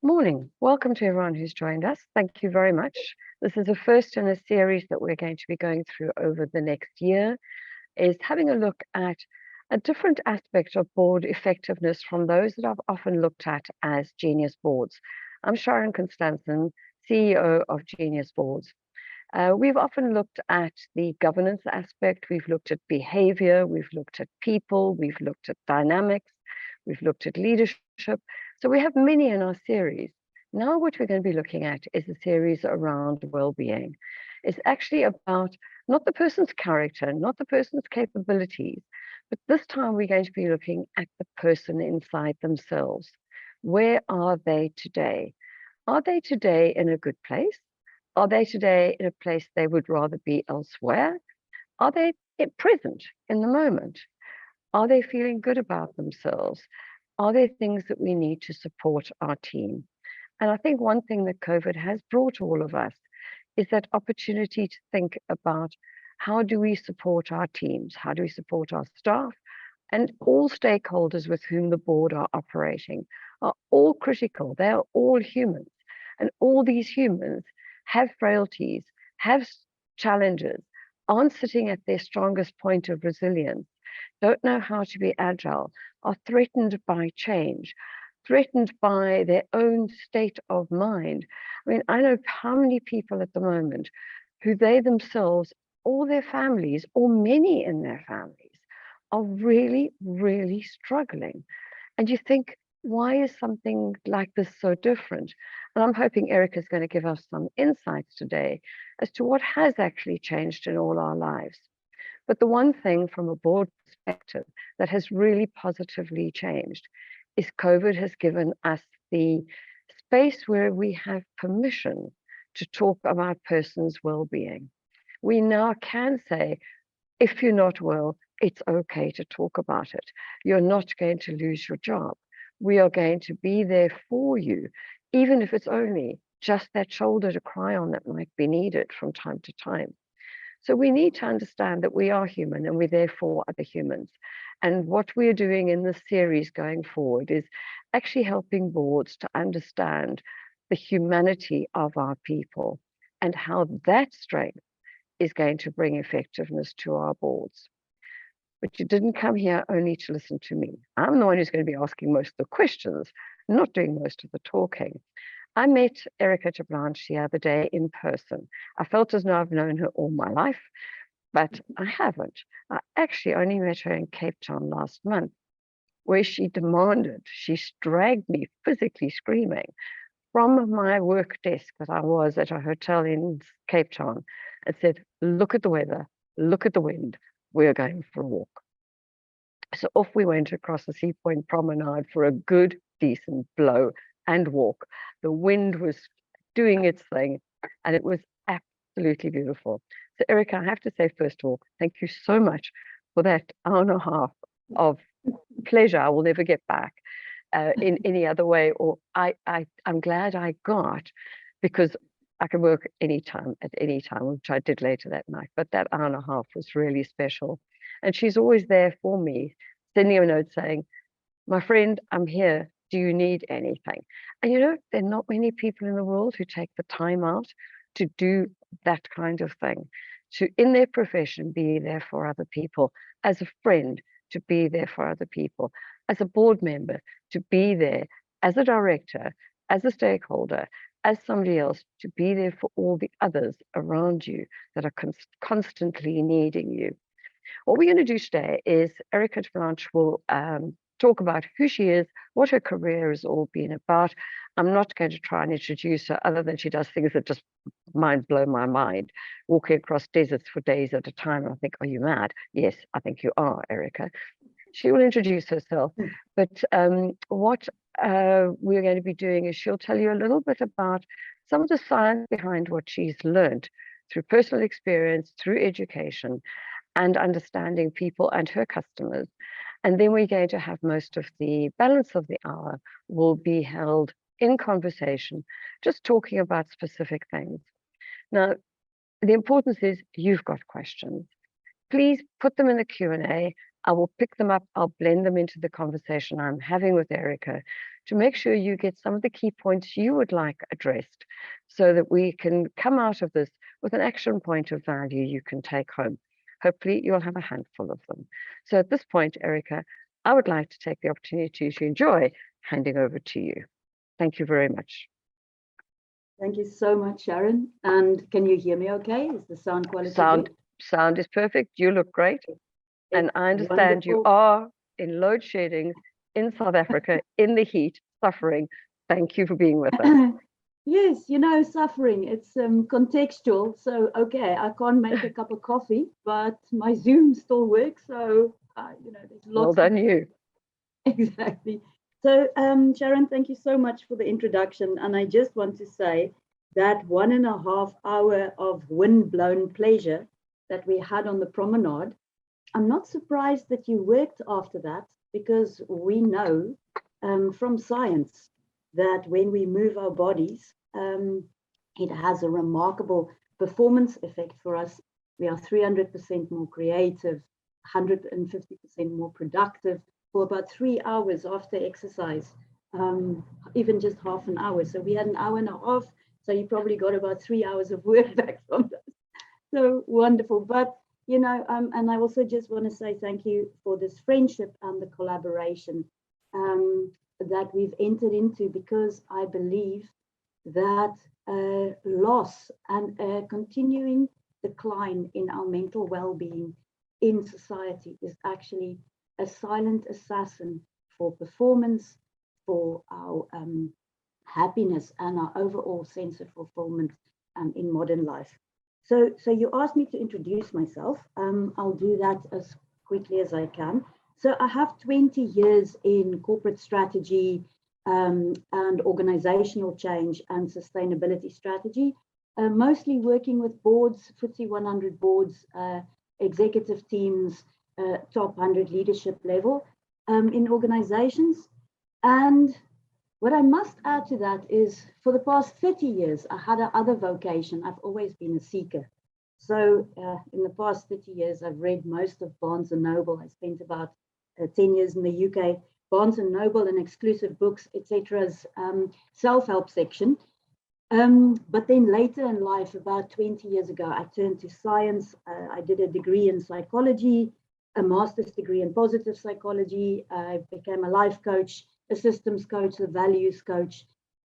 Morning. Welcome to everyone who's joined us. Thank you very much. This is the first in a series that we're going to be going through over the next year, is having a look at a different aspect of board effectiveness from those that I've often looked at as genius boards. I'm Sharon Constançon, CEO of Genius Boards. We've often looked at the governance aspect, we've looked at behavior, we've looked at people, we've looked at dynamics, we've looked at leadership. So we have many in our series. Now what we're going to be looking at is a series around well-being. It's actually about not the person's character, not the person's capabilities, but this time we're going to be looking at the person inside themselves. Where are they today? Are they today in a good place? Are they today in a place they would rather be elsewhere? Are they present in the moment? Are they feeling good about themselves? Are there things that we need to support our team? And I think one thing that COVID has brought all of us is that opportunity to think about how do we support our teams? How do we support our staff? And all stakeholders with whom the board are operating are all critical. They are all humans. And all these humans have frailties, have challenges, aren't sitting at their strongest point of resilience, don't know how to be agile, are threatened by change, threatened by their own state of mind. I mean, I know how many people at the moment who they themselves, or their families, or many in their families, are really, really struggling. And you think, why is something like this so different? And I'm hoping Erica is going to give us some insights today as to what has actually changed in all our lives. But the one thing from a board perspective that has really positively changed is COVID has given us the space where we have permission to talk about person's well-being. We now can say, if you're not well, it's okay to talk about it. You're not going to lose your job. We are going to be there for you, even if it's only just that shoulder to cry on that might be needed from time to time. So we need to understand that we are human and we're there for other humans. And what we're doing in this series going forward is actually helping boards to understand the humanity of our people and how that strength is going to bring effectiveness to our boards. But you didn't come here only to listen to me. I'm the one who's going to be asking most of the questions, not doing most of the talking. I met Erica Terblanche the other day in person. I felt as though I've known her all my life, but I haven't. I actually only met her in Cape Town last month, where she dragged me physically screaming from my work desk that I was at a hotel in Cape Town and said, look at the weather, look at the wind, we're going for a walk. So off we went across the Sea Point Promenade for a good, decent blow and walk. The wind was doing its thing and it was absolutely beautiful. So Erica, I have to say, first of all, thank you so much for that hour and a half of pleasure I will never get back in any other way. Or I'm glad I got, because I can work anytime at any time, which I did later that night. But that hour and a half was really special. And she's always there for me, sending a note saying, my friend, I'm here. Do you need anything? And you know, there are not many people in the world who take the time out to do that kind of thing, to, in their profession, be there for other people, as a friend, to be there for other people, as a board member, to be there, as a director, as a stakeholder, as somebody else, to be there for all the others around you that are constantly needing you. What we're going to do today is Erica Terblanche will talk about who she is, what her career has all been about. I'm not going to try and introduce her, other than she does things that just blow my mind, walking across deserts for days at a time. And I think, are you mad? Yes, I think you are, Erica. She will introduce herself, but what we're going to be doing is she'll tell you a little bit about some of the science behind what she's learned through personal experience, through education, and understanding people and her customers. And then we're going to have most of the balance of the hour will be held in conversation, just talking about specific things. Now, the importance is you've got questions. Please put them in the Q&A. I will pick them up, I'll blend them into the conversation I'm having with Erica to make sure you get some of the key points you would like addressed so that we can come out of this with an action point of value you can take home. Hopefully you'll have a handful of them. So at this point, Erica, I would like to take the opportunity to enjoy handing over to you. Thank you very much. Thank you so much, Sharon. And can you hear me okay? Is the sound quality good? Sound is perfect. You look great. And I understand wonderful. You are in load shedding in South Africa in the heat, suffering. Thank you for being with us. Yes, you know, suffering, it's contextual. So, okay, I can't make a cup of coffee, but my Zoom still works. So, you know, there's lots. Well done, you. Exactly. So, Sharon, thank you so much for the introduction. And I just want to say that 1.5 hour of wind-blown pleasure that we had on the promenade, I'm not surprised that you worked after that, because we know from science that when we move our bodies, it has a remarkable performance effect for us. We are 300% more creative, 150% more productive for about 3 hours after exercise, even just half an hour. So we had 1.5 hours, so you probably got about 3 hours of work back from that. So wonderful. But, you know, and I also just want to say thank you for this friendship and the collaboration that we've entered into, because I believe that loss and continuing decline in our mental well-being in society is actually a silent assassin for performance, for our happiness and our overall sense of fulfillment in modern life. So you asked me to introduce myself. I'll do that as quickly as I can. So I have 20 years in corporate strategy and organizational change and sustainability strategy, mostly working with boards, FTSE 100 boards, executive teams, top 100 leadership level in organizations. And what I must add to that is, for the past 30 years, I had another vocation. I've always been a seeker. So in the past 30 years, I've read most of Barnes & Noble. I spent about 10 years in the UK, Barnes & Noble and Exclusive Books, etc.'s self-help section. But then later in life, about 20 years ago, I turned to science. I did a degree in psychology, a master's degree in positive psychology. I became a life coach, a systems coach, a values coach.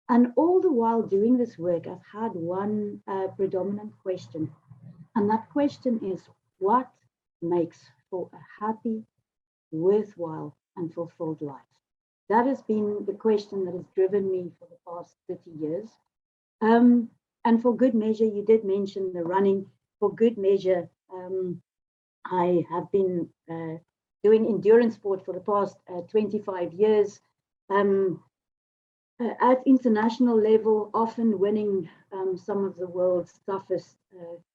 And all the while doing this work, I've had one predominant question. And that question is, what makes for a happy, worthwhile, and fulfilled life? That has been the question that has driven me for the past 30 years. And for good measure, you did mention the running. For good measure, I have been doing endurance sport for the past 25 years. At international level, often winning some of the world's toughest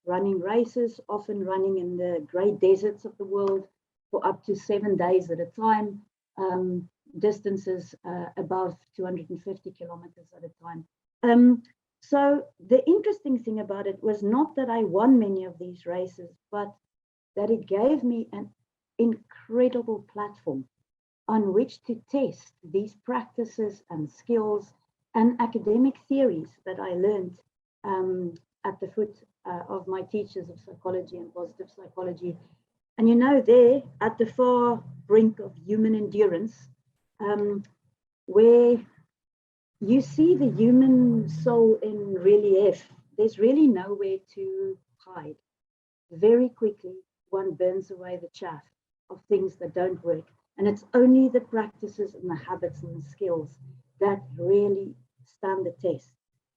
running races, often running in the great deserts of the world for up to 7 days at a time, distances above 250 kilometers at a time. So the interesting thing about it was not that I won many of these races, but that it gave me an incredible platform on which to test these practices and skills and academic theories that I learned at the foot of my teachers of psychology and positive psychology. And you know, there at the far brink of human endurance, where you see the human soul in relief, there's really nowhere to hide. Very quickly, one burns away the chaff of things that don't work. And it's only the practices and the habits and the skills that really stand the test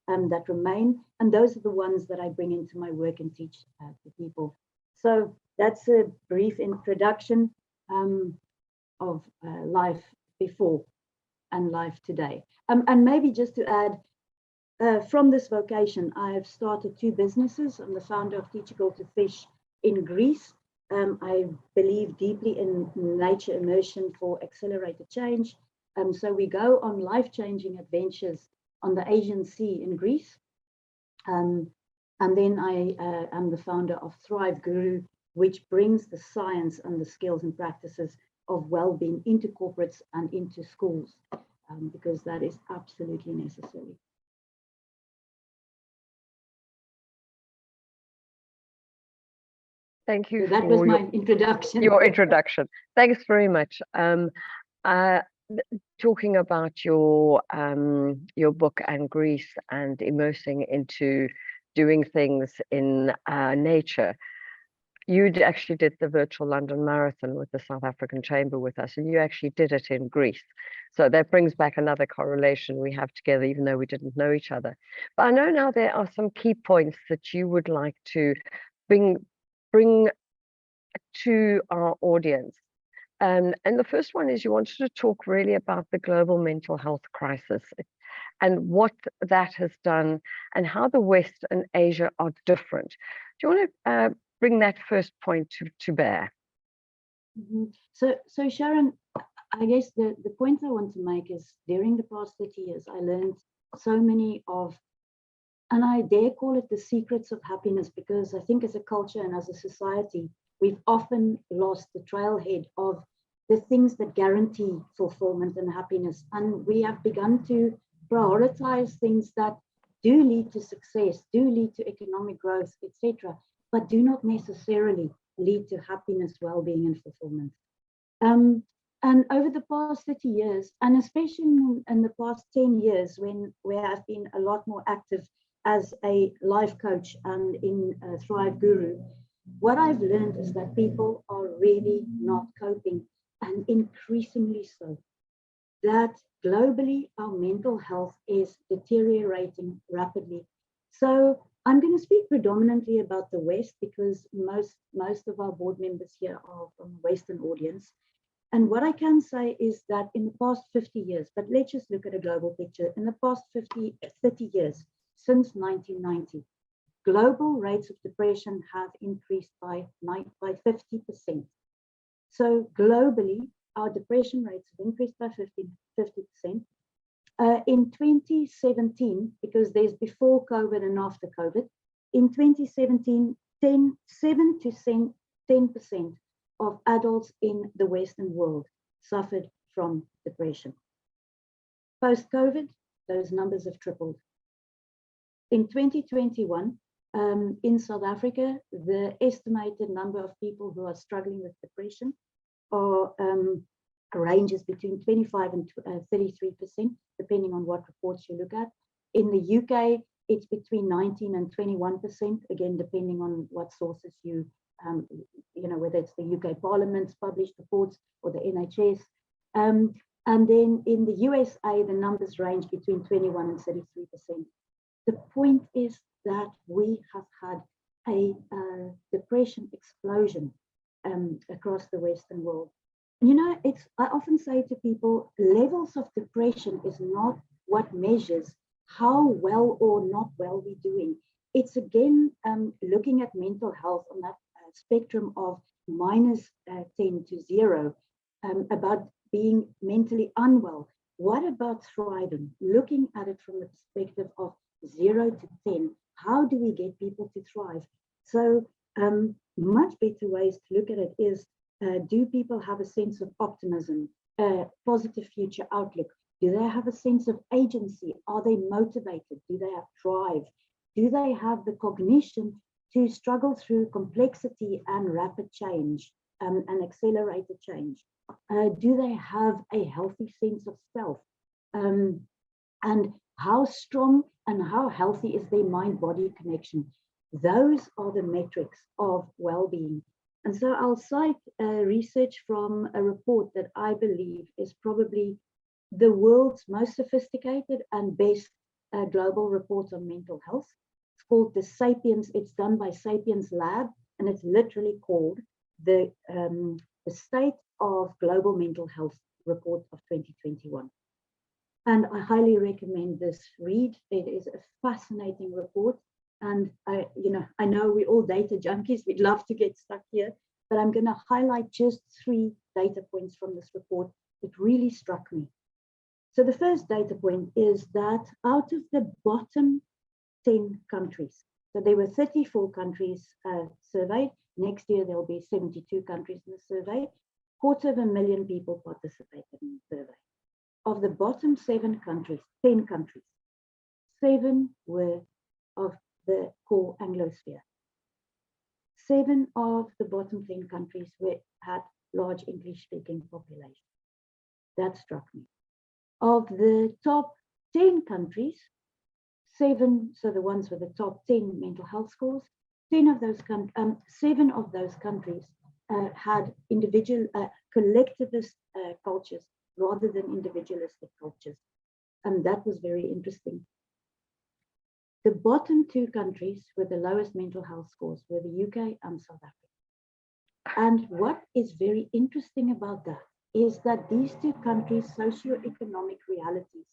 and that remain. And those are the ones that I bring into my work and teach to people. So that's a brief introduction of life before and life today. And maybe just to add, from this vocation, I have started 2 businesses. I'm the founder of Teachable to Fish in Greece. I believe deeply in nature immersion for accelerated change. So we go on life-changing adventures on the Aegean Sea in Greece. And then I am the founder of Thrive Guru, which brings the science and the skills and practices of well-being into corporates and into schools, because that is absolutely necessary. Thank you. So that was my introduction. Your introduction. Thanks very much. Talking about your book and Greece and immersing into doing things in nature, you actually did the virtual London Marathon with the South African Chamber with us, and you actually did it in Greece. So that brings back another correlation we have together, even though we didn't know each other. But I know now there are some key points that you would like to bring to our audience. And the first one is you wanted to talk really about the global mental health crisis and what that has done and how the West and Asia are different. Do you want to bring that first point to bear? Mm-hmm. So Sharon, I guess the point I want to make is during the past 30 years, I learned so many of, and I dare call it the secrets of happiness, because I think as a culture and as a society, we've often lost the trailhead of the things that guarantee fulfillment and happiness. And we have begun to prioritize things that do lead to success, do lead to economic growth, etc., but do not necessarily lead to happiness, well-being, and fulfillment. And over the past 30 years, and especially in the past 10 years, where I've been a lot more active as a life coach and in Thrive Guru, what I've learned is that people are really not coping, and increasingly so. That globally, our mental health is deteriorating rapidly. So I'm going to speak predominantly about the West, because most of our board members here are from a Western audience. And what I can say is that in the past 50 years, but let's just look at a global picture, in the past 30 years, since 1990, global rates of depression have increased by 50%. So globally, our depression rates have increased by 50%. In 2017, because there's before COVID and after COVID, in 2017, 10% of adults in the Western world suffered from depression. Post-COVID, those numbers have tripled. In 2021, in South Africa, the estimated number of people who are struggling with depression are ranges between 25 and 33%, depending on what reports you look at. In the UK, it's between 19 and 21%, again, depending on what sources you whether it's the UK Parliament's published reports or the NHS. And then in the USA, the numbers range between 21 and 33%. The point is that we have had a depression explosion across the Western world. And I often say to people, levels of depression is not what measures how well or not well we're doing. It's again looking at mental health on that spectrum of -10 to 0, about being mentally unwell. What about thriving? Looking at it from the perspective of 0 to 10, how do we get people to thrive? So much better ways to look at it is, do people have a sense of optimism, positive future outlook? Do they have a sense of agency? Are they motivated? Do they have drive? Do they have the cognition to struggle through complexity and rapid change and accelerated change? Do they have a healthy sense of self? And how strong and how healthy is their mind-body connection? Those are the metrics of well-being. And so I'll cite research from a report that I believe is probably the world's most sophisticated and best global report on mental health. It's called the Sapiens, it's done by Sapiens Lab, and it's literally called the State of Global Mental Health Report of 2021. And I highly recommend this read. It is a fascinating report. And I know we're all data junkies, we'd love to get stuck here, but I'm going to highlight just 3 data points from this report that really struck me. So the first data point is that out of the bottom 10 countries, so there were 34 countries surveyed, Next year, there'll be 72 countries in the survey. 250,000 people participated in the survey. Of the bottom 10 countries, 7 were of the core Anglosphere. 7 of the bottom 10 countries had large English-speaking population. That struck me. Of the top 10 countries, 7, so the ones with the top 10 mental health scores, 7 of those countries had individual collectivist cultures rather than individualistic cultures. And that was very interesting. The bottom 2 countries with the lowest mental health scores were the UK and South Africa. And what is very interesting about that is that these 2 countries' socioeconomic realities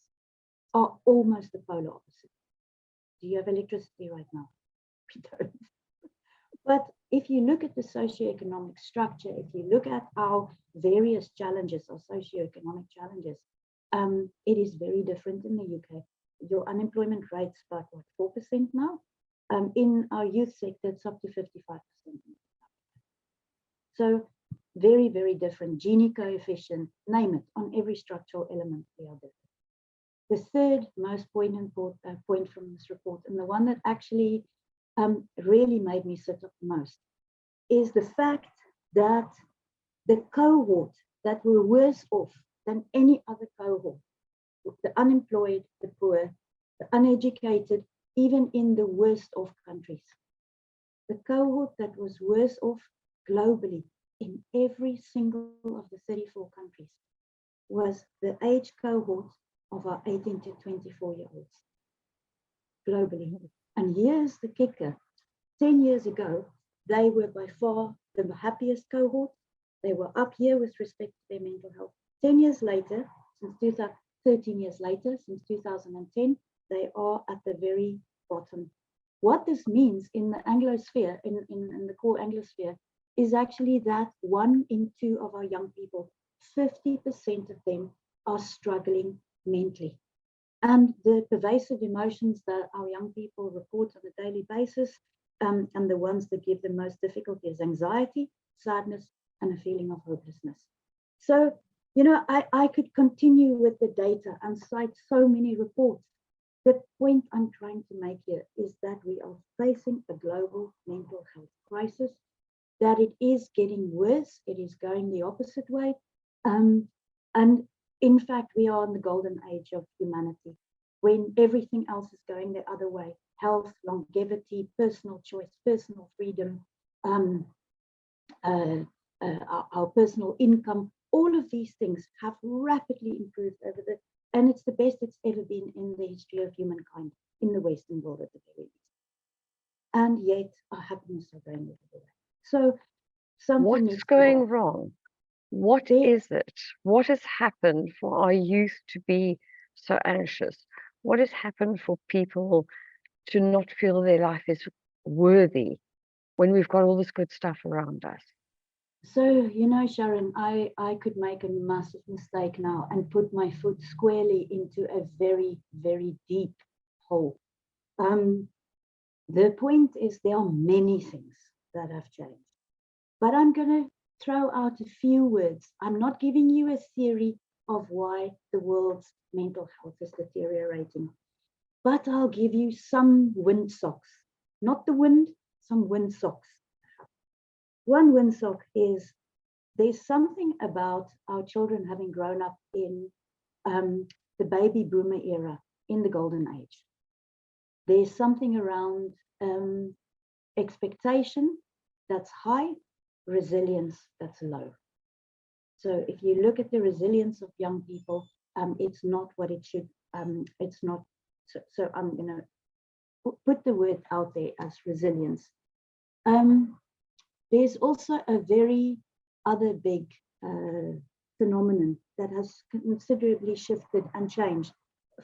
are almost the polar opposite. Do you have electricity right now? We don't. But if you look at the socioeconomic structure, if you look at our various challenges or socioeconomic challenges, it is very different in the UK. Your unemployment rate's about, what, 4% now? In our youth sector, it's up to 55%. So very, very different. Gini coefficient, name it, on every structural element we are different. The third most poignant point from this report, and the one that actually really made me sit up most, is the fact that the cohort that were worse off than any other cohort, the unemployed, the poor, the uneducated, even in the worst off countries, the cohort that was worse off globally in every single of the 34 countries was the age cohort of our 18 to 24-year-olds globally. And here's the kicker. 10 years ago, they were by far the happiest cohort. They were up here with respect to their mental health. 10 years later, 13 years later, since 2010, they are at the very bottom. What this means in the Anglosphere, in the core Anglosphere, is actually that 1 in 2 of our young people, 50% of them are struggling mentally. And the pervasive emotions that our young people report on a daily basis, and the ones that give the most difficulty, is anxiety, sadness, and a feeling of hopelessness. So, you know, I could continue with the data and cite so many reports. The point I'm trying to make here is that we are facing a global mental health crisis, that it is getting worse, it is going the opposite way. And in fact, we are in the golden age of humanity, when everything else is going the other way. Health, longevity, personal choice, personal freedom, our personal income, all of these things have rapidly improved over and it's the best it's ever been in the history of humankind in the Western world at the very least. And yet our happiness are going the other way. So something what's going wrong? What is it? What has happened for our youth to be so anxious? What has happened for people to not feel their life is worthy when we've got all this good stuff around us? So, you know, Sharon, I could make a massive mistake now and put my foot squarely into a very, very deep hole. The point is there are many things that have changed, but I'm going to throw out a few words. I'm not giving you a theory of why the world's mental health is deteriorating, but I'll give you some windsocks, not the wind, some windsocks. One windsock is there's something about our children having grown up in the baby boomer era, in the golden age. There's something around expectation that's high, resilience that's low. So if you look at the resilience of young people, it's not what it should, it's not, so I'm gonna put the word out there as resilience. There's also a very other big phenomenon that has considerably shifted and changed,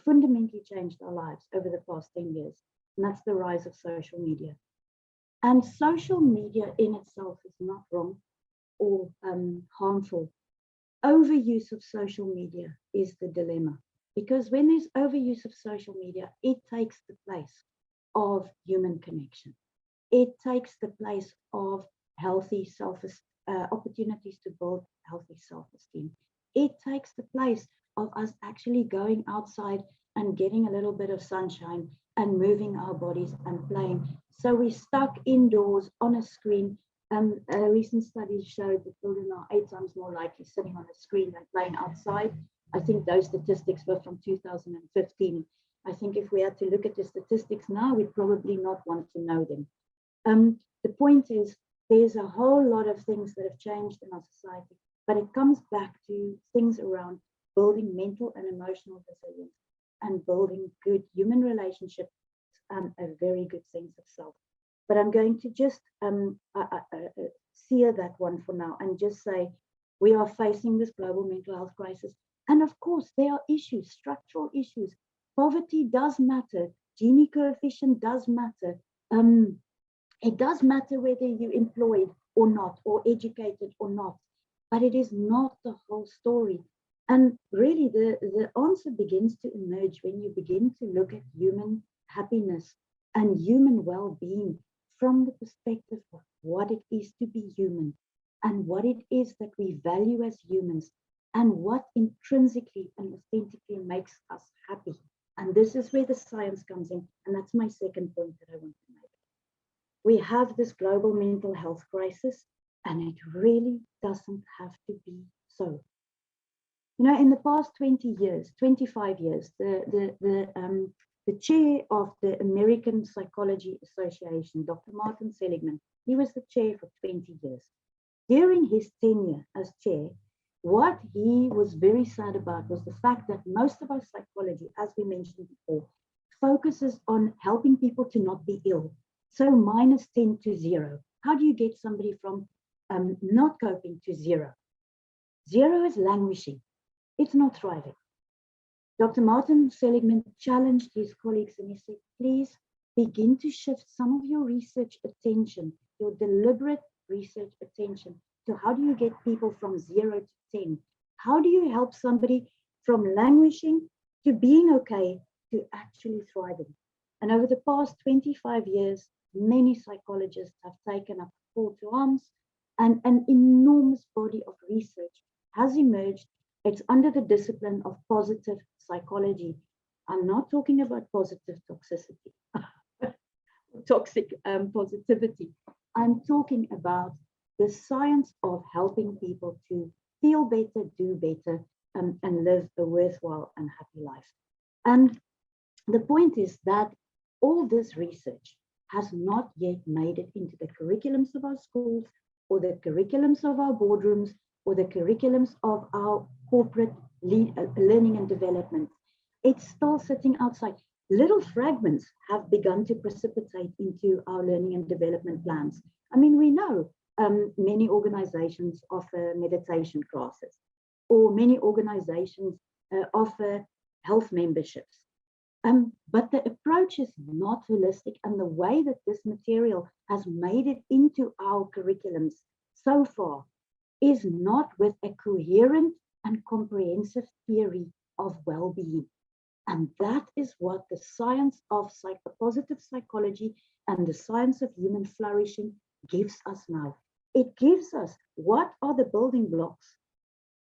fundamentally changed our lives over the past 10 years, and that's the rise of social media. And social media in itself is not wrong or harmful. Overuse of social media is the dilemma, because when there's overuse of social media, it takes the place of human connection. It takes the place of healthy opportunities to build healthy self-esteem. It takes the place of us actually going outside and getting a little bit of sunshine and moving our bodies and playing. So we're stuck indoors on a screen. A recent study showed that children are 8 times more likely sitting on a screen than playing outside. I think those statistics were from 2015. I think if we had to look at the statistics now, we'd probably not want to know them. The point is, there's a whole lot of things that have changed in our society, but it comes back to things around building mental and emotional resilience and building good human relationships and a very good sense of self. But I'm going to just sear that one for now and just say we are facing this global mental health crisis. And of course, there are issues, structural issues. Poverty does matter. Gini coefficient does matter. It does matter whether you're employed or not, or educated or not, but it is not the whole story. And really, the answer begins to emerge when you begin to look at human happiness and human well-being from the perspective of what it is to be human and what it is that we value as humans and what intrinsically and authentically makes us happy. And this is where the science comes in. And that's my second point that I want to make. We have this global mental health crisis, and it really doesn't have to be so. You know, in the past 20 years, 25 years, the chair of the American Psychology Association, Dr. Martin Seligman, he was the chair for 20 years. During his tenure as chair, what he was very sad about was the fact that most of our psychology, as we mentioned before, focuses on helping people to not be ill. So -10 to 0. How do you get somebody from not coping to 0? 0 is languishing. It's not thriving. Dr. Martin Seligman challenged his colleagues and he said, please begin to shift some of your research attention, your deliberate research attention to how do you get people from 0 to 10? How do you help somebody from languishing to being okay to actually thriving? And over the past 25 years, many psychologists have taken up a call to arms, and an enormous body of research has emerged. It's under the discipline of positive psychology. I'm not talking about positive toxicity, toxic positivity. I'm talking about the science of helping people to feel better, do better, and live a worthwhile and happy life. And the point is that all this research has not yet made it into the curriculums of our schools or the curriculums of our boardrooms or the curriculums of our corporate learning and development. It's still sitting outside. Little fragments have begun to precipitate into our learning and development plans. I mean, we know many organizations offer meditation classes, or many organizations offer health memberships. But the approach is not holistic, and the way that this material has made it into our curriculums so far is not with a coherent and comprehensive theory of well-being. And that is what the science of positive psychology and the science of human flourishing gives us now. It gives us what are the building blocks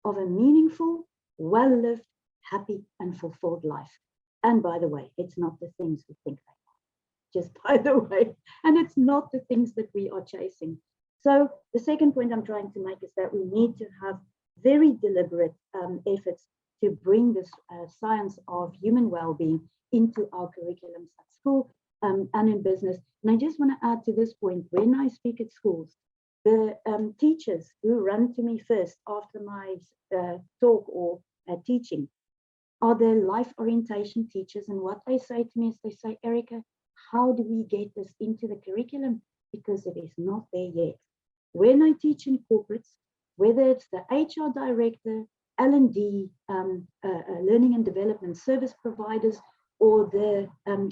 of a meaningful, well-lived, happy, and fulfilled life. And by the way, it's not the things we think they are, just by the way, and it's not the things that we are chasing. So the second point I'm trying to make is that we need to have very deliberate efforts to bring this science of human well-being into our curriculums at school and in business. And I just want to add to this point, when I speak at schools, the teachers who run to me first after my talk or teaching are the life orientation teachers. And what they say to me is they say, Erica, how do we get this into the curriculum? Because it is not there yet. When I teach in corporates, whether it's the HR director, L&D, learning and development service providers, or the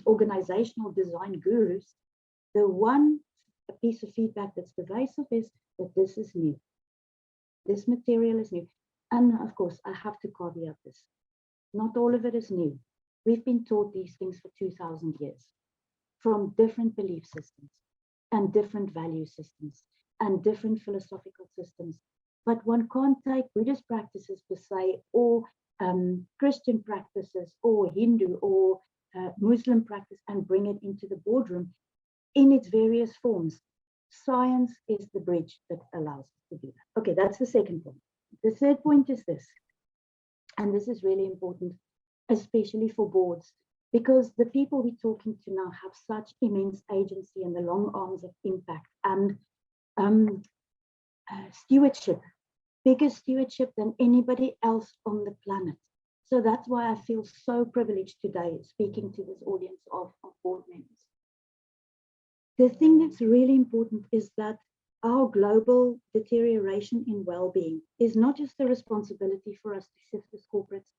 organizational design gurus, the one piece of feedback that's pervasive is that this is new. This material is new. And of course, I have to caveat this. Not all of it is new. We've been taught these things for 2,000 years from different belief systems and different value systems. and different philosophical systems. But one can't take Buddhist practices per se, or Christian practices, or Hindu, or Muslim practice, and bring it into the boardroom in its various forms. Science is the bridge that allows us to do that. Okay, that's the second point. The third point is this, and this is really important, especially for boards, because the people we're talking to now have such immense agency and the long arms of impact and stewardship, bigger stewardship than anybody else on the planet. So that's why I feel so privileged today speaking to this audience of board members. The thing that's really important is that our global deterioration in well-being is not just a responsibility for us to shift as corporates,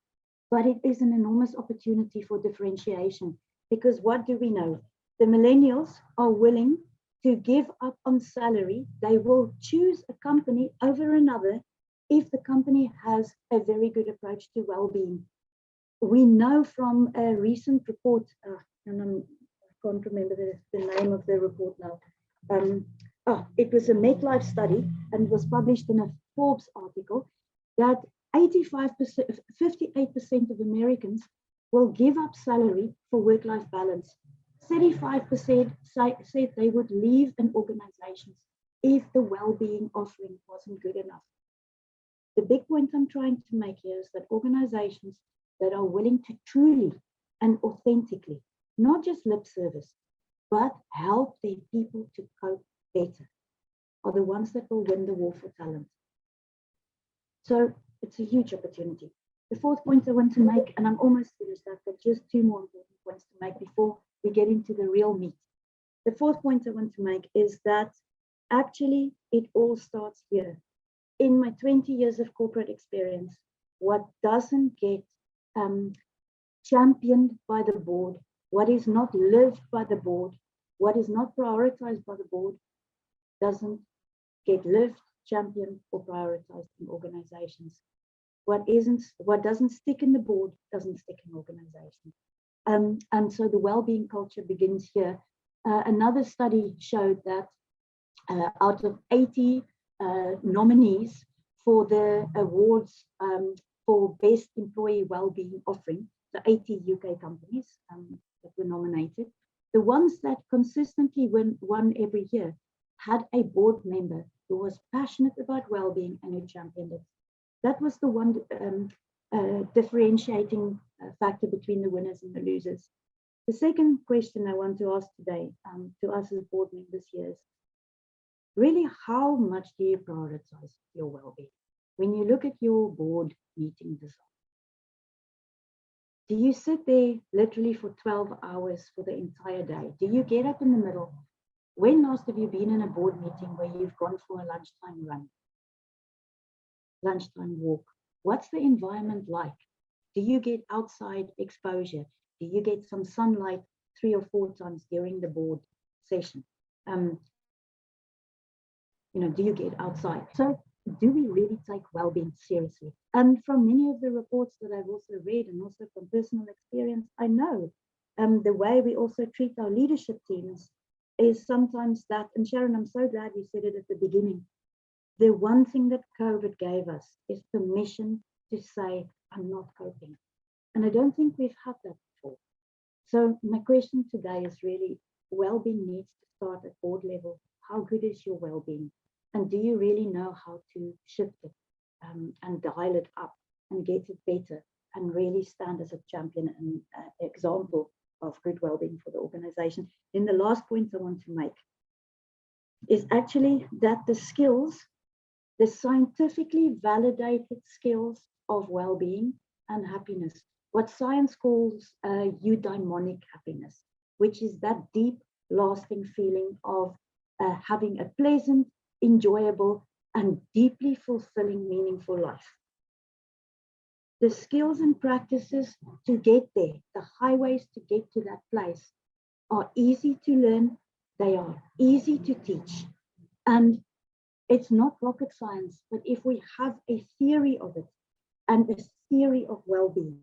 but it is an enormous opportunity for differentiation. Because what do we know? The millennials are willing to give up on salary. They will choose a company over another if the company has a very good approach to well-being. We know from a recent report, and I can't remember the name of the report now. It was a MetLife study, and it was published in a Forbes article, that 58% of Americans will give up salary for work-life balance. 35% said they would leave an organization if the well-being offering wasn't good enough. The big point I'm trying to make here is that organizations that are willing to truly and authentically, not just lip service, but help their people to cope better, are the ones that will win the war for talent. So it's a huge opportunity. The fourth point I want to make, and I'm almost finished, I've got just two more important points to make before we get into the real meat. The fourth point I want to make is that actually it all starts here. In my 20 years of corporate experience, what doesn't get championed by the board, what is not lived by the board, what is not prioritized by the board, doesn't get lived, championed, or prioritized in organizations. What doesn't stick in the board doesn't stick in organizations. And so the well-being culture begins here. Another study showed that out of 80 nominees for the awards for best employee well-being offering, the 80 UK companies that were nominated, the ones that consistently won every year had a board member who was passionate about well-being and who championed it. That was the one differentiating factor between the winners and the losers. The second question I want to ask today to us as board members here is, really, how much do you prioritize your well-being? When you look at your board meeting design, do you sit there literally for 12 hours for the entire day? Do you get up in the middle? When last have you been in a board meeting where you've gone for a lunchtime run, lunchtime walk? What's the environment like? Do you get outside exposure? Do you get some sunlight 3 or 4 times during the board session? Do you get outside? So do we really take well-being seriously? And from many of the reports that I've also read, and also from personal experience, I know the way we also treat our leadership teams is sometimes that, and Sharon, I'm so glad you said it at the beginning, the one thing that COVID gave us is permission to say, I'm not coping. And I don't think we've had that before. So my question today is really, well-being needs to start at board level. How good is your well-being? And do you really know how to shift it and dial it up and get it better and really stand as a champion and example of good well-being for the organization? Then the last point I want to make is actually that the skills, the scientifically validated skills of well-being and happiness, what science calls eudaimonic happiness, which is that deep, lasting feeling of having a pleasant, enjoyable, and deeply fulfilling, meaningful life. The skills and practices to get there, the highways to get to that place, are easy to learn, they are easy to teach, and it's not rocket science, but if we have a theory of it and a theory of well-being,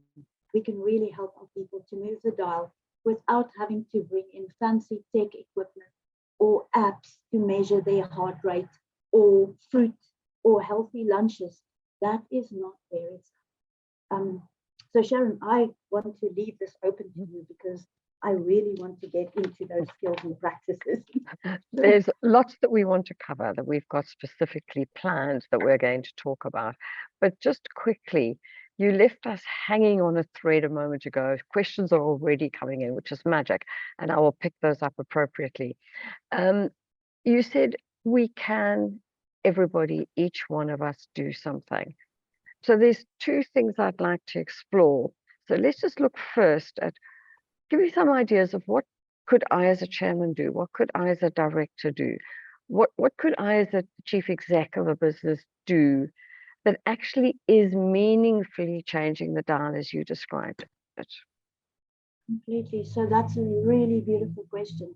we can really help our people to move the dial without having to bring in fancy tech equipment or apps to measure their heart rate or fruit or healthy lunches. That is not where it's so Sharon, I want to leave this open to you because I really want to get into those skills and practices. There's lots that we want to cover that we've got specifically planned that we're going to talk about. But just quickly, you left us hanging on a thread a moment ago. Questions are already coming in, which is magic, and I will pick those up appropriately. You said we can, everybody, each one of us, do something. So there's two things I'd like to explore. So let's just look first at, give me some ideas of what could I as a chairman do? What could I as a director do? What could I as a chief exec of a business do that actually is meaningfully changing the dial as you described it? Completely. So that's a really beautiful question.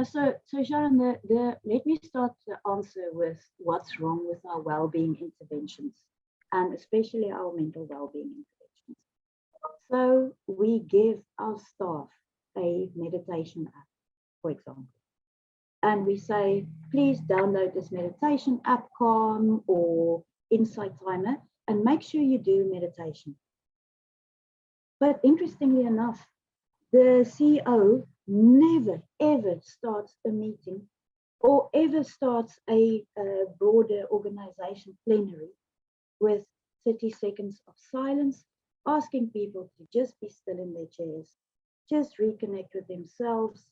So Sharon, let me start the answer with what's wrong with our well-being interventions, and especially our mental well-being interventions. So we give our staff a meditation app, for example, and we say, please download this meditation app, Calm or Insight Timer, and make sure you do meditation. But interestingly enough, the CEO never, ever starts a meeting or ever starts a broader organization plenary with 30 seconds of silence, asking people to just be still in their chairs, just reconnect with themselves,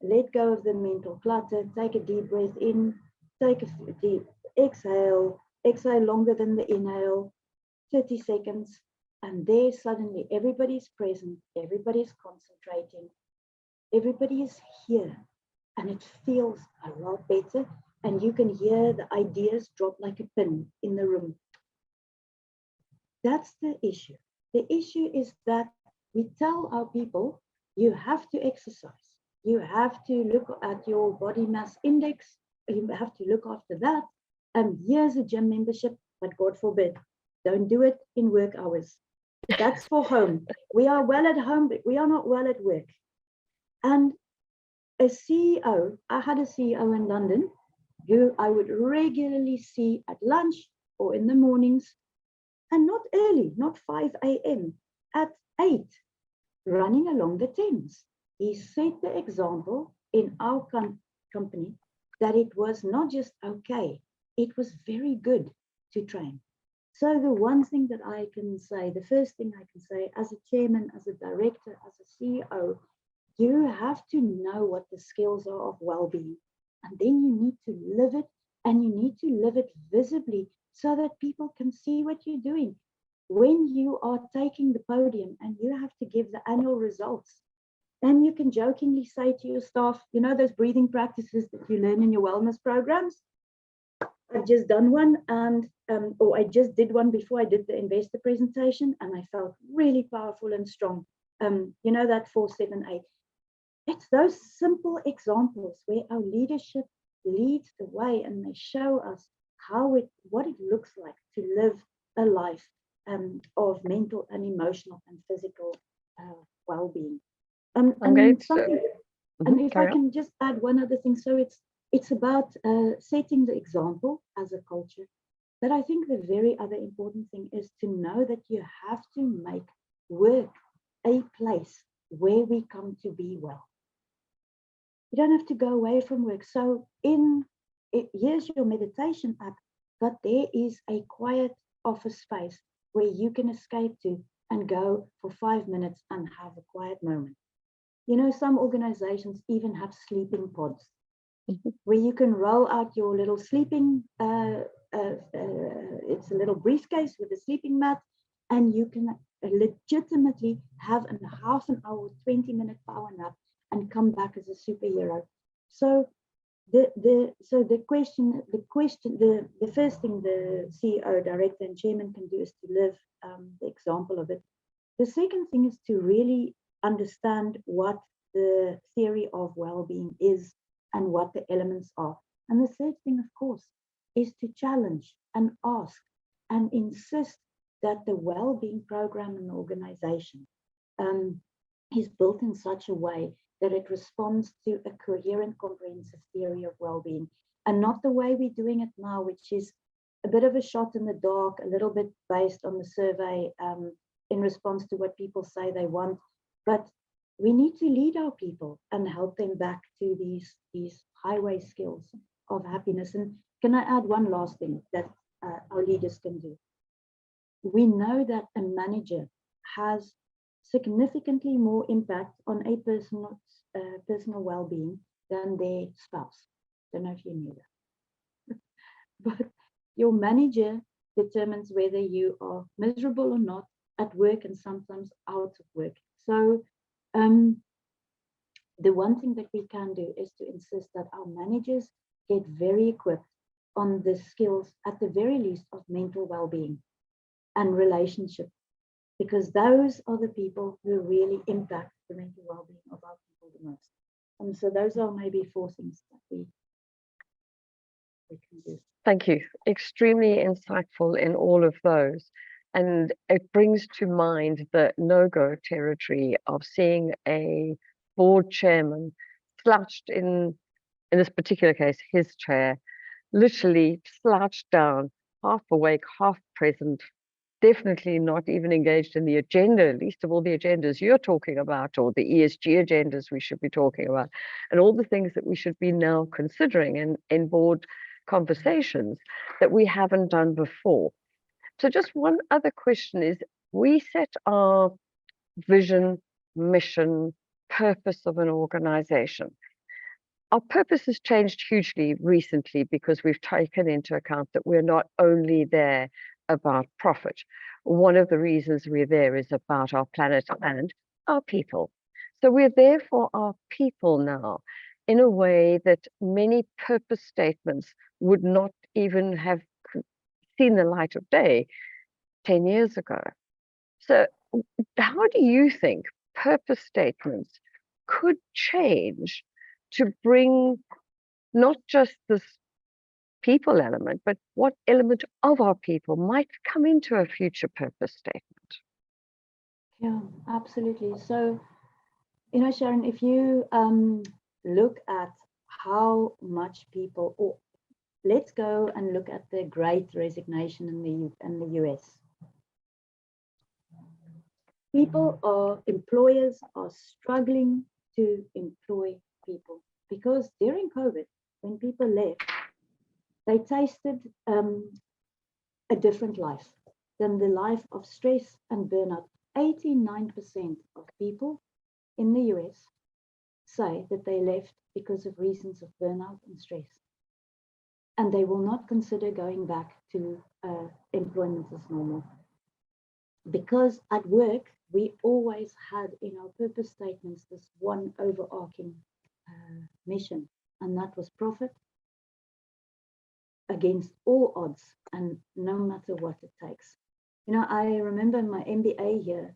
let go of the mental clutter, take a deep breath in, take a deep exhale, exhale longer than the inhale, 30 seconds. And there suddenly everybody's present, everybody's concentrating, everybody is here, and it feels a lot better. And you can hear the ideas drop like a pin in the room. That's the issue. The issue is that we tell our people, you have to exercise, you have to look at your body mass index, you have to look after that. And here's a gym membership, but God forbid, don't do it in work hours. That's for home. We are well at home, but we are not well at work. And a CEO, I had a CEO in London who I would regularly see at lunch or in the mornings, and not early, not 5 a.m., at 8, running along the Thames. He set the example in our company that it was not just okay, it was very good to train. So the one thing that I can say, the first thing I can say as a chairman, as a director, as a CEO, you have to know what the skills are of well-being. And then you need to live it, and you need to live it visibly so that people can see what you're doing. When you are taking the podium and you have to give the annual results, then you can jokingly say to your staff, you know, those breathing practices that you learn in your wellness programs? I've just done one, and or I just did one before I did the investor presentation, and I felt really powerful and strong. You know, that 478. It's those simple examples where our leadership leads the way, and they show us what it looks like to live a life of mental and emotional and physical well-being. And if I can just add one other thing, so it's about setting the example as a culture. But I think the very other important thing is to know that you have to make work a place where we come to be well. You don't have to go away from work. So here's your meditation app, but there is a quiet office space where you can escape to and go for 5 minutes and have a quiet moment. You know, some organizations even have sleeping pods where you can roll out your little sleeping, it's a little briefcase with a sleeping mat, and you can legitimately have a half an hour, 20-minute power nap and come back as a superhero. So the first thing the CEO, director, and chairman can do is to live the example of it. The second thing is to really understand what the theory of well-being is and what the elements are. And the third thing, of course, is to challenge and ask and insist that the well-being program and organization is built in such a way that it responds to a coherent, comprehensive theory of well-being. and not the way we're doing it now, which is a bit of a shot in the dark, a little bit based on the survey in response to what people say they want. But we need to lead our people and help them back to these highway skills of happiness. And can I add one last thing that our leaders can do? We know that a manager has significantly more impact on a personal well-being than their spouse. Don't know if you knew that. But your manager determines whether you are miserable or not at work and sometimes out of work. So the one thing that we can do is to insist that our managers get very equipped on the skills, at the very least, of mental well-being and relationship, because those are the people who really impact the mental well-being of our people the most. And so those are maybe 4 things that we can do. Thank you. Extremely insightful in all of those. And it brings to mind the no-go territory of seeing a board chairman slouched in this particular case, his chair, literally slouched down, half awake, half present, definitely not even engaged in the agenda, least of all the agendas you're talking about, or the ESG agendas we should be talking about, and all the things that we should be now considering in board conversations that we haven't done before. So just one other question is, we set our vision, mission, purpose of an organization. Our purpose has changed hugely recently because we've taken into account that we're not only there about profit. One of the reasons we're there is about our planet and our people. So we're there for our people now in a way that many purpose statements would not even have seen the light of day 10 years ago. So how do you think purpose statements could change to bring not just this people element, but what element of our people might come into a future purpose statement? Yeah, absolutely. So, you know, Sharon, if you look at how much people, or let's go and look at the Great Resignation in the US. Employers are struggling to employ people because during COVID, when people left, they tasted a different life than the life of stress and burnout. 89% of people in the US say that they left because of reasons of burnout and stress. And they will not consider going back to employment as normal. Because at work, we always had in our purpose statements this one overarching mission, and that was profit against all odds and no matter what it takes. You know, I remember in my MBA here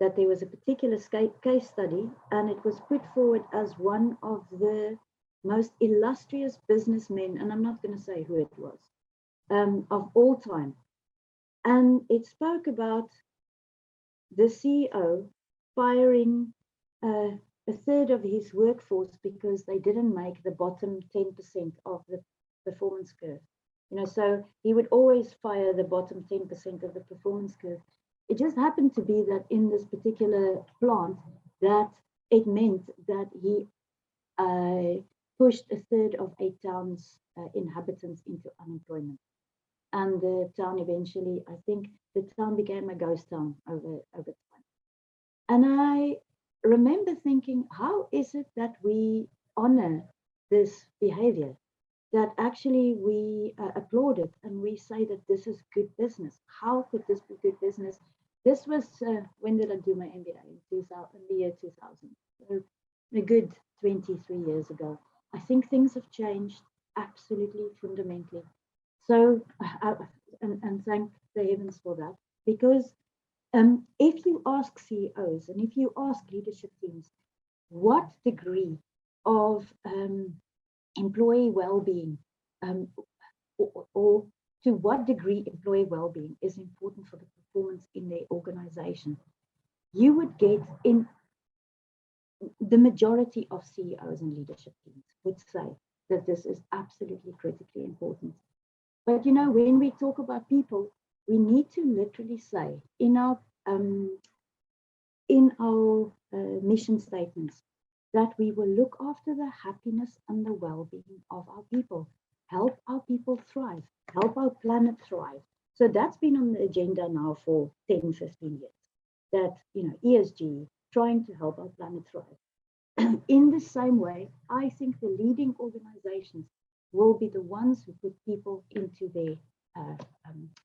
that there was a particular case study, and it was put forward as one of the most illustrious businessmen, and I'm not going to say who it was, of all time. And it spoke about the CEO firing a third of his workforce because they didn't make the bottom 10% of the performance curve. You know, so he would always fire the bottom 10% of the performance curve. It just happened to be that in this particular plant, that it meant that he pushed a third of a town's inhabitants into unemployment. And the town eventually, I think the town became a ghost town over time. And I remember thinking, how is it that we honor this behavior? That actually we applaud it and we say that this is good business. How could this be good business? This was, when did I do my MBA? In the year 2000. So a good 23 years ago. I think things have changed absolutely fundamentally. So, and thank the heavens for that, because if you ask CEOs and if you ask leadership teams, what degree of employee well-being or to what degree employee well-being is important for the performance in their organization, you would get in the majority of CEOs and leadership teams would say that this is absolutely critically important. But you know, when we talk about people, we need to literally say in our mission statements that we will look after the happiness and the well-being of our people, help our people thrive, help our planet thrive. So that's been on the agenda now for 10, 15 years, that, you know, ESG, trying to help our planet thrive. In the same way, I think the leading organizations will be the ones who put people into their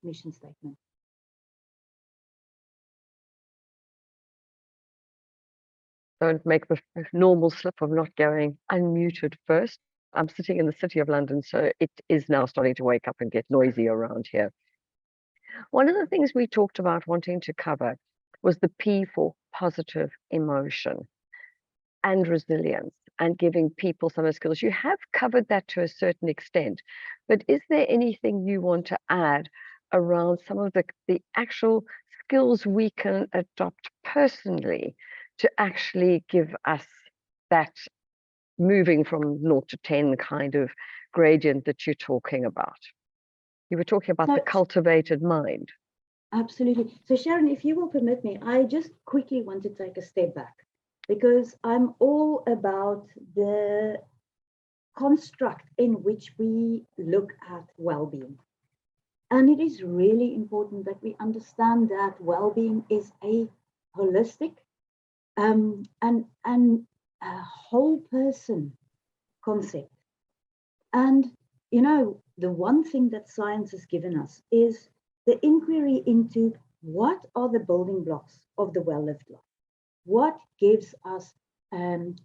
mission statement. Don't make the normal slip of not going unmuted first. I'm sitting in the city of London, so it is now starting to wake up and get noisy around here. One of the things we talked about wanting to cover was the P for positive emotion and resilience and giving people some of the skills. You have covered that to a certain extent, but is there anything you want to add around some of the actual skills we can adopt personally to actually give us that moving from 0 to 10 kind of gradient that you're talking about? You were talking about the cultivated mind. Absolutely. So Sharon, if you will permit me, I just quickly want to take a step back, because I'm all about the construct in which we look at well-being. And it is really important that we understand that well-being is a holistic and a whole person concept. And, you know, the one thing that science has given us is the inquiry into what are the building blocks of the well-lived life. What gives us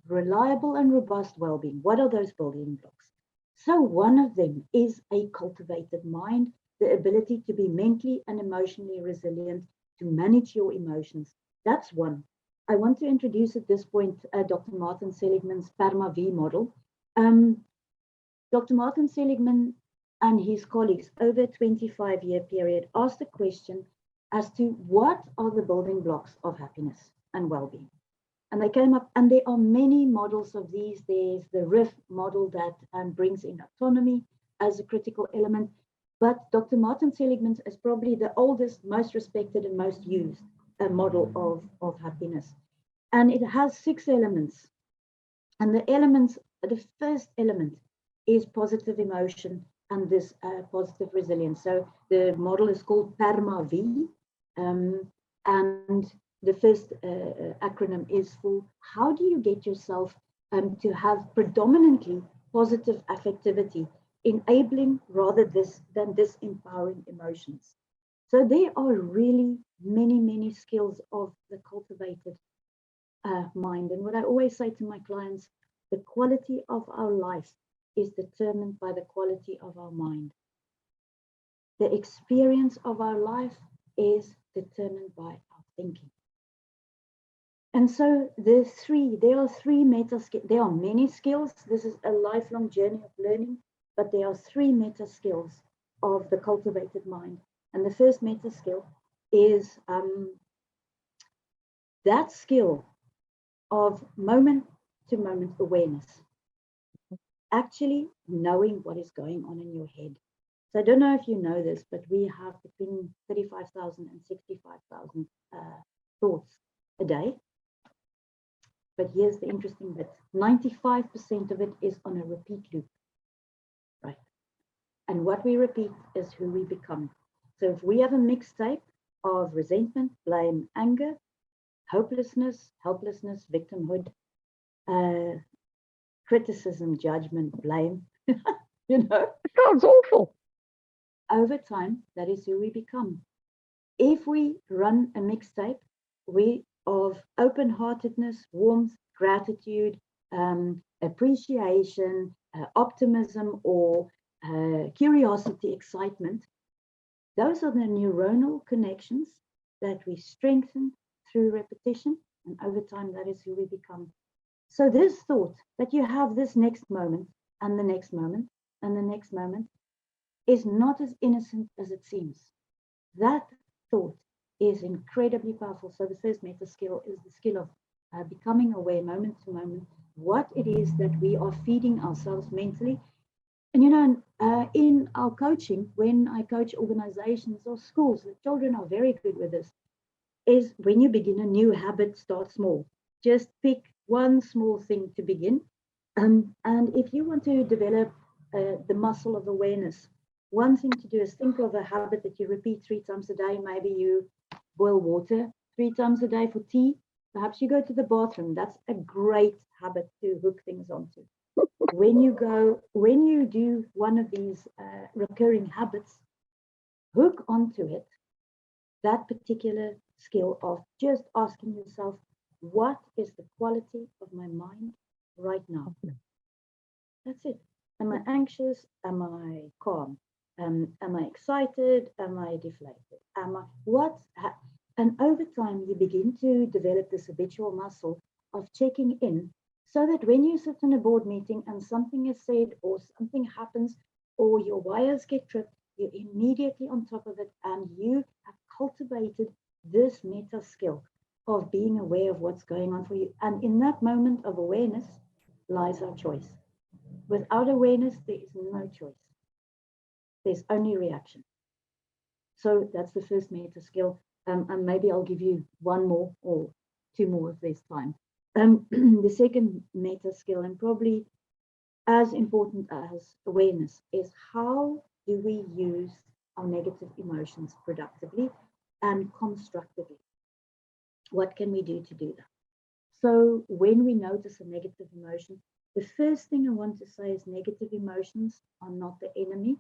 reliable and robust well-being? What are those building blocks? So one of them is a cultivated mind, the ability to be mentally and emotionally resilient, to manage your emotions. That's one. I want to introduce at this point Dr. Martin Seligman's PERMA V model. Dr. Martin Seligman and his colleagues over a 25-year period asked a question as to what are the building blocks of happiness and well-being. And they came up, and there are many models of these. There's the RIF model that brings in autonomy as a critical element. But Dr. Martin Seligman's is probably the oldest, most respected, and most used model of happiness. And it has 6 elements. And the first element is positive emotion and this positive resilience. So the model is called PERMA V. And the first acronym is for how do you get yourself to have predominantly positive affectivity, enabling rather than disempowering emotions. So there are really many, many skills of the cultivated mind. And what I always say to my clients, the quality of our life is determined by the quality of our mind. The experience of our life is determined by our thinking. And so there are 3 meta skills. There are many skills. This is a lifelong journey of learning, but there are 3 meta skills of the cultivated mind. And the first meta skill is that skill of moment-to-moment awareness, actually knowing what is going on in your head. So I don't know if you know this, but we have between 35,000 and 65,000 thoughts a day. But here's the interesting bit. 95% of it is on a repeat loop, right? And what we repeat is who we become. So if we have a mixtape of resentment, blame, anger, hopelessness, helplessness, victimhood, criticism, judgment, blame, you know. It sounds awful. Over time, that is who we become. If we run a mixtape of open-heartedness, warmth, gratitude, appreciation, optimism, or curiosity, excitement, those are the neuronal connections that we strengthen through repetition, and over time, that is who we become. So this thought that you have this next moment, and the next moment, and the next moment, is not as innocent as it seems. That thought is incredibly powerful. So the first meta skill is the skill of becoming aware moment to moment what it is that we are feeding ourselves mentally. And in our coaching, when I coach organizations or schools, the children are very good with this, is when you begin a new habit, start small. Just pick one small thing to begin. And if you want to develop the muscle of awareness, one thing to do is think of a habit that you repeat 3 times a day. Maybe you boil water 3 times a day for tea. Perhaps you go to the bathroom. That's a great habit to hook things onto. When you do one of these recurring habits, hook onto it that particular skill of just asking yourself, what is the quality of my mind right now? That's it. Am I anxious? Am I calm? Am I excited? Am I deflated? And over time, you begin to develop this habitual muscle of checking in so that when you sit in a board meeting and something is said or something happens or your wires get tripped, you're immediately on top of it and you have cultivated this meta skill of being aware of what's going on for you. And in that moment of awareness lies our choice. Without awareness, there is no choice. There's only reaction. So that's the first meta skill. And maybe I'll give you one more or 2 more if there's time. The second meta skill, and probably as important as awareness, is how do we use our negative emotions productively and constructively? What can we do to do that? So when we notice a negative emotion, the first thing I want to say is negative emotions are not the enemy.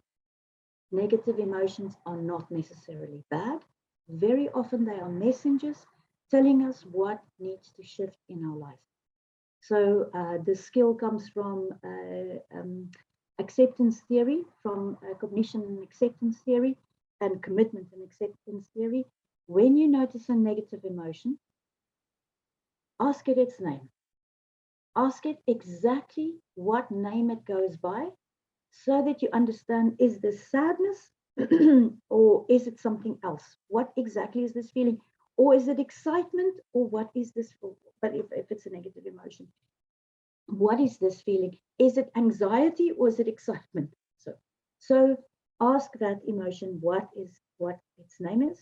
Negative emotions are not necessarily bad. Very often they are messengers telling us what needs to shift in our life. So the skill comes from acceptance theory, from cognition and acceptance theory, and commitment and acceptance theory. When you notice a negative emotion, ask it its name. Ask it exactly what name it goes by so that you understand, is this sadness or is it something else? What exactly is this feeling? Or is it excitement, or what is this for? But if it's a negative emotion, what is this feeling? Is it anxiety or is it excitement? So ask that emotion what its name is,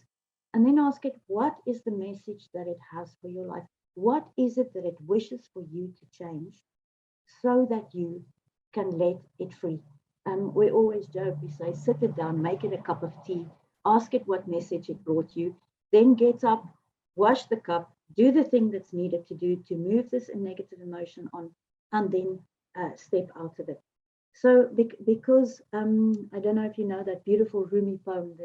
and then ask it what is the message that it has for your life? What is it that it wishes for you to change so that you can let it free? We always joke, we say, sit it down, make it a cup of tea, ask it what message it brought you, then get up, wash the cup, do the thing that's needed to do to move this negative emotion on, and then step out of it. So because I don't know if you know that beautiful Rumi poem,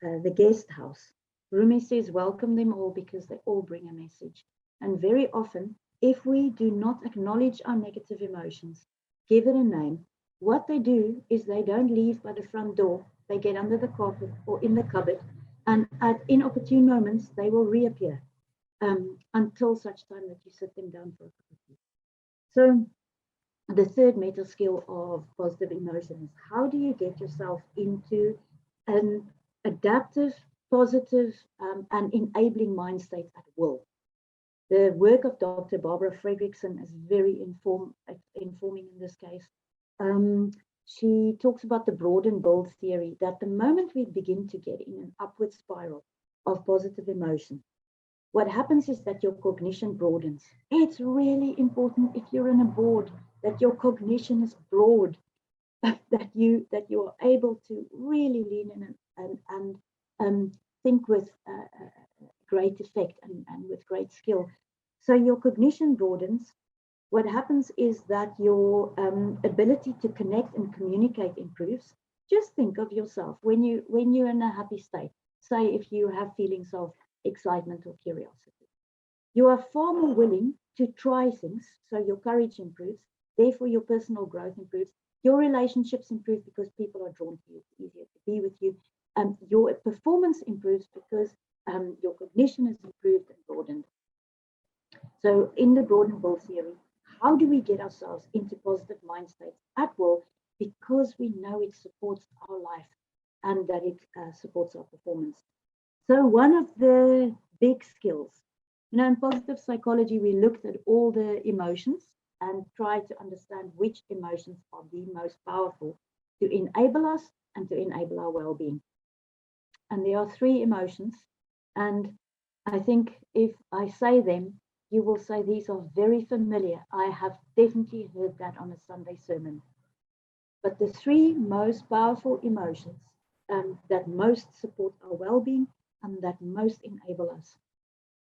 the guest house. Rumi says, welcome them all because they all bring a message. And very often, if we do not acknowledge our negative emotions, give it a name, what they do is they don't leave by the front door. They get under the carpet or in the cupboard, and at inopportune moments, they will reappear until such time that you sit them down for a cup of tea. So the third meta skill of positive emotion is how do you get yourself into an adaptive, positive, and enabling mind state at will. The work of Dr. Barbara Fredrickson is very informing in this case. She talks about the broad and bold theory that the moment we begin to get in an upward spiral of positive emotion, what happens is that your cognition broadens. It's really important if you're in a board that your cognition is broad, that you are able to really lean in and think with great effect and with great skill. So your cognition broadens. What happens is that your ability to connect and communicate improves. Just think of yourself when you're in a happy state. Say if you have feelings of excitement or curiosity, you are far more willing to try things. So your courage improves. Therefore, your personal growth improves. Your relationships improve because people are drawn to you. It's easier to be with you. Your performance improves because your cognition is improved and broadened. So in the broad and bold theory, how do we get ourselves into positive mind states at will? Because we know it supports our life and that it supports our performance. So one of the big skills, You know, in positive psychology, we looked at all the emotions and tried to understand which emotions are the most powerful to enable us and to enable our well-being. And there are three emotions. And I think if I say them, you will say these are very familiar. I have definitely heard that on a Sunday sermon. But the three most powerful emotions that most support our well-being and that most enable us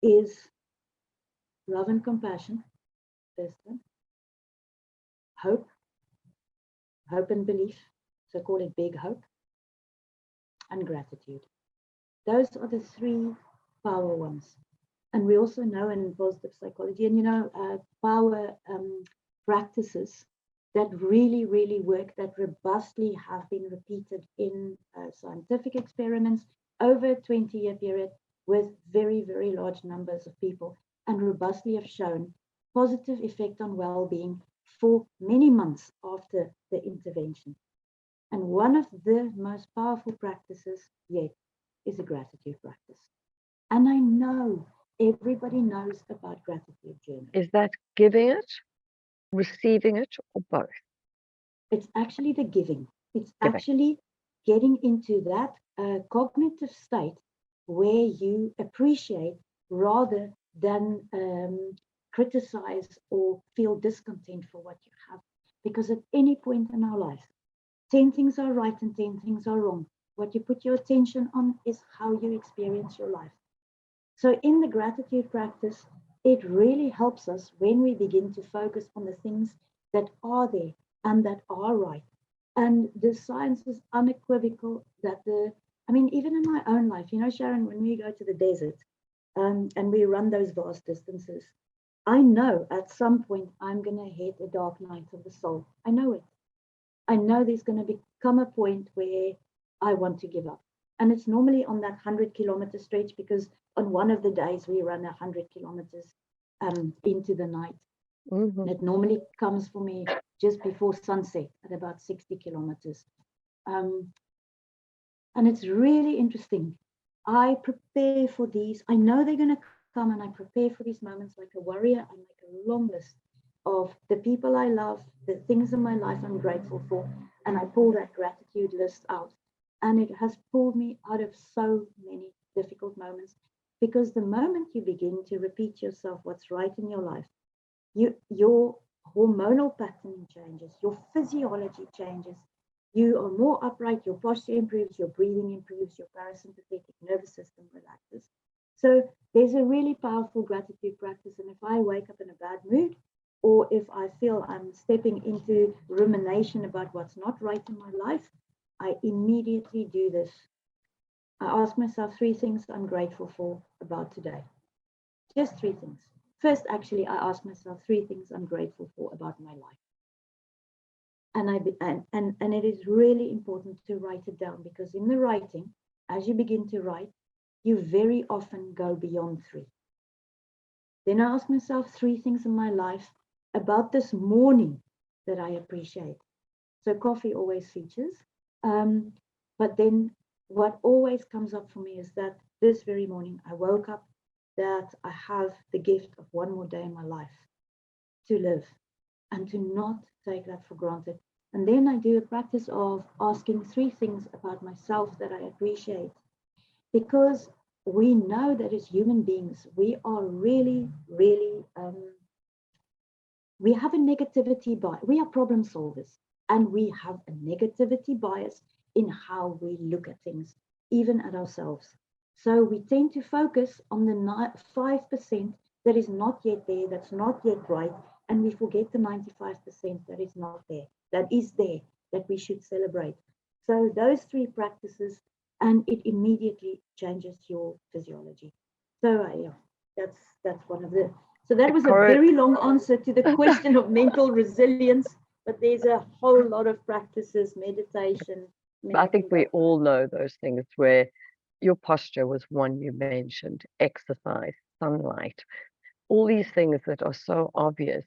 is love and compassion, first one, hope and belief, so call it big hope, and gratitude. Those are the three power ones. And we also know in positive psychology, and you know, power practices that really, really work, that robustly have been repeated in scientific experiments over a 20-year period with very, very large numbers of people, and robustly have shown positive effect on well-being for many months after the intervention. And one of the most powerful practices yet is a gratitude practice. And I know everybody knows about gratitude journal. Is that giving it, receiving it, or both? It's actually the giving. It's actually getting into that cognitive state where you appreciate rather than criticize or feel discontent for what you have. Because at any point in our life, 10 things are right and 10 things are wrong. What you put your attention on is how you experience your life. So in the gratitude practice, it really helps us when we begin to focus on the things that are there and that are right. And the science is unequivocal that even in my own life, you know, Sharon, when we go to the desert and we run those vast distances, I know at some point I'm going to hit a dark night of the soul. I know it. I know there's going to become a point where I want to give up. And it's normally on that 100-kilometer stretch, because on one of the days we run 100 kilometers into the night. Mm-hmm. It normally comes for me just before sunset at about 60 kilometers. And it's really interesting. I prepare for these. I know they're going to come, and I prepare for these moments like a warrior. I make a long list of the people I love, the things in my life I'm grateful for, and I pull that gratitude list out. And it has pulled me out of so many difficult moments, because the moment you begin to repeat yourself what's right in your life, your hormonal pattern changes, your physiology changes, you are more upright, your posture improves, your breathing improves, your parasympathetic nervous system relaxes. So there's a really powerful gratitude practice. And if I wake up in a bad mood, or if I feel I'm stepping into rumination about what's not right in my life, I immediately do this. I ask myself 3 things I'm grateful for about today. Just 3 things. First, actually, I ask myself 3 things I'm grateful for about my life. And it is really important to write it down, because in the writing, as you begin to write, you very often go beyond 3. Then I ask myself 3 things in my life about this morning that I appreciate. So coffee always features. But then what always comes up for me is that this very morning I woke up, that I have the gift of one more day in my life to live, and to not take that for granted. And then I do a practice of asking 3 things about myself that I appreciate, because we know that as human beings, we are really, really, we have a negativity bias. We are problem solvers, and we have a negativity bias in how we look at things, even at ourselves. So we tend to focus on the 5% that is not yet there, that's not yet right, and we forget the 95% that is not there, that is there, that we should celebrate. So those 3 practices, and it immediately changes your physiology. So yeah, that's one of the. So that was a very long answer to the question of mental resilience, but there's a whole lot of practices, meditation. I think we all know those things, where your posture was one you mentioned, exercise, sunlight, all these things that are so obvious,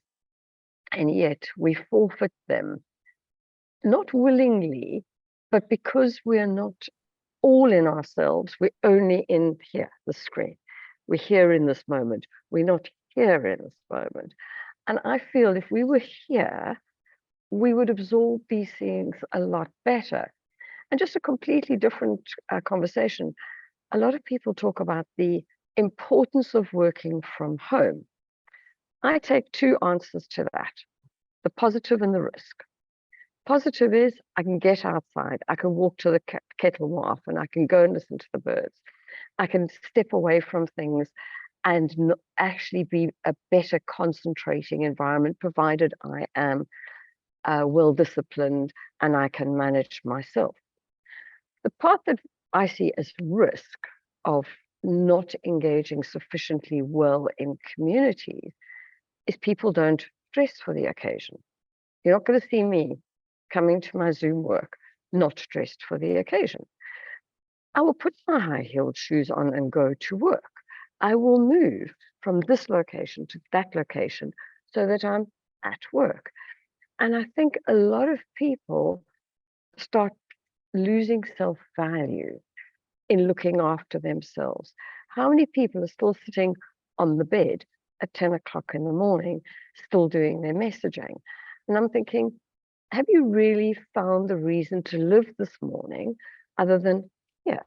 and yet we forfeit them, not willingly, but because we're not all in ourselves, we're only in here, the screen. We're here in this moment. We're not here in this moment. And I feel if we were here, we would absorb these things a lot better. And just a completely different conversation. A lot of people talk about the importance of working from home. I take two answers to that, the positive and the risk. Positive is I can get outside, I can walk to the kettle more often, I can go and listen to the birds, I can step away from things and actually be a better concentrating environment, provided I am well disciplined and I can manage myself. The part that I see as risk of not engaging sufficiently well in communities is people don't dress for the occasion. You're not going to see me coming to my Zoom work not dressed for the occasion. I will put my high-heeled shoes on and go to work. I will move from this location to that location so that I'm at work. And I think a lot of people start losing self-value in looking after themselves. How many people are still sitting on the bed at 10 o'clock in the morning, still doing their messaging? And I'm thinking, have you really found the reason to live this morning other than, yeah,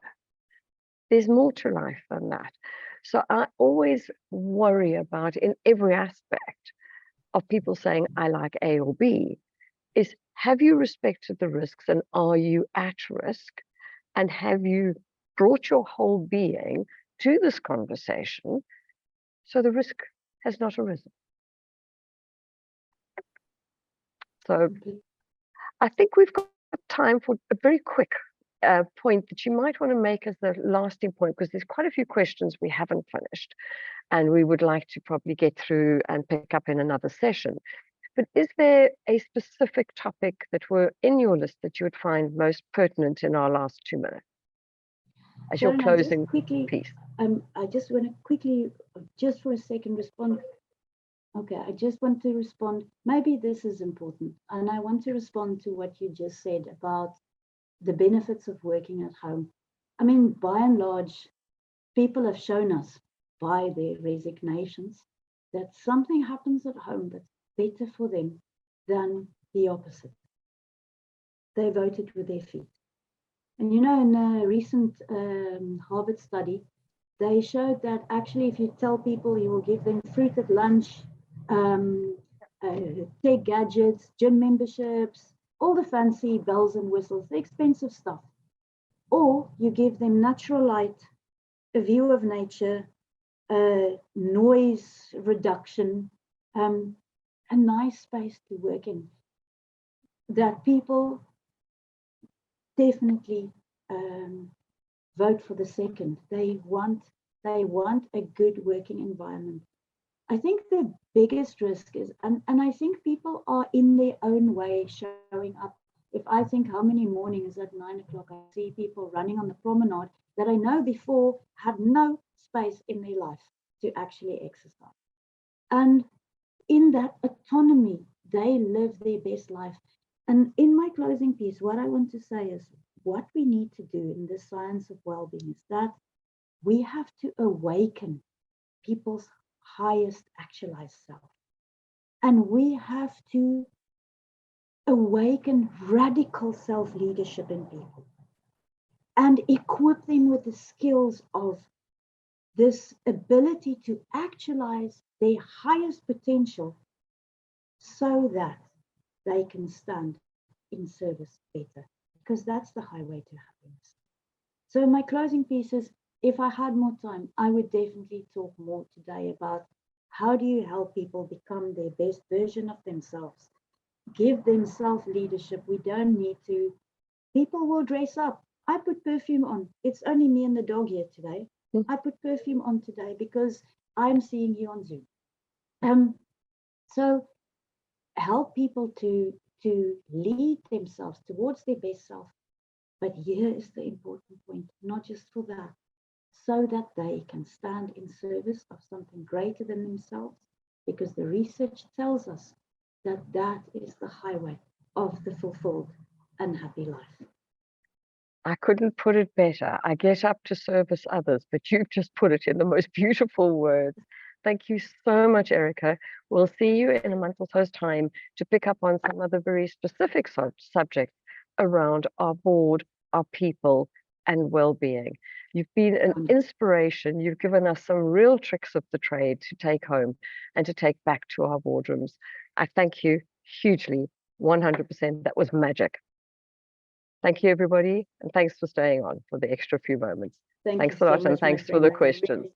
there's more to life than that. So I always worry about, in every aspect of people saying, I like A or B, is have you respected the risks and are you at risk? And have you brought your whole being to this conversation so the risk has not arisen? So I think we've got time for a very quick point that you might want to make as the lasting point, because there's quite a few questions we haven't finished and we would like to probably get through and pick up in another session. But is there a specific topic that were in your list that you would find most pertinent in our last 2 minutes as Sharon, your closing piece? I just want to quickly, just for a second, respond. Okay, I just want to respond. Maybe this is important. And I want to respond to what you just said about the benefits of working at home. I mean, by and large, people have shown us by their resignations that something happens at home that's better for them than the opposite. They voted with their feet. And you know, in a recent Harvard study, they showed that actually if you tell people you will give them fruit at lunch, tech gadgets, gym memberships, all the fancy bells and whistles, the expensive stuff, or you give them natural light, a view of nature, noise reduction, a nice space to work in, that people definitely vote for the second. They want a good working environment. I think the biggest risk is, and I think people are in their own way showing up. If I think how many mornings at 9 o'clock I see people running on the promenade that I know before had no space in their life to actually exercise. And in that autonomy, they live their best life. And in my closing piece, what I want to say is what we need to do in the science of well-being is that we have to awaken people's highest actualized self. And we have to awaken radical self-leadership in people and equip them with the skills of this ability to actualize their highest potential so that they can stand in service better, because that's the highway to happiness. So my closing piece is, if I had more time, I would definitely talk more today about how do you help people become their best version of themselves, give them self-leadership. We don't need to, people will dress up. I put perfume on. It's only me and the dog here today. I put perfume on today because I'm seeing you on Zoom. So help people to lead themselves towards their best self. But here is the important point, not just for that, so that they can stand in service of something greater than themselves, because the research tells us that that is the highway of the fulfilled and happy life. I couldn't put it better. I get up to service others, but you've just put it in the most beautiful words. Thank you so much, Erica. We'll see you in a month or so's time to pick up on some other very specific subjects around our board, our people, and well-being. You've been an inspiration. You've given us some real tricks of the trade to take home and to take back to our boardrooms. I thank you hugely, 100%. That was magic. Thank you, everybody, and thanks for staying on for the extra few moments. Thanks a lot, and thanks for the questions.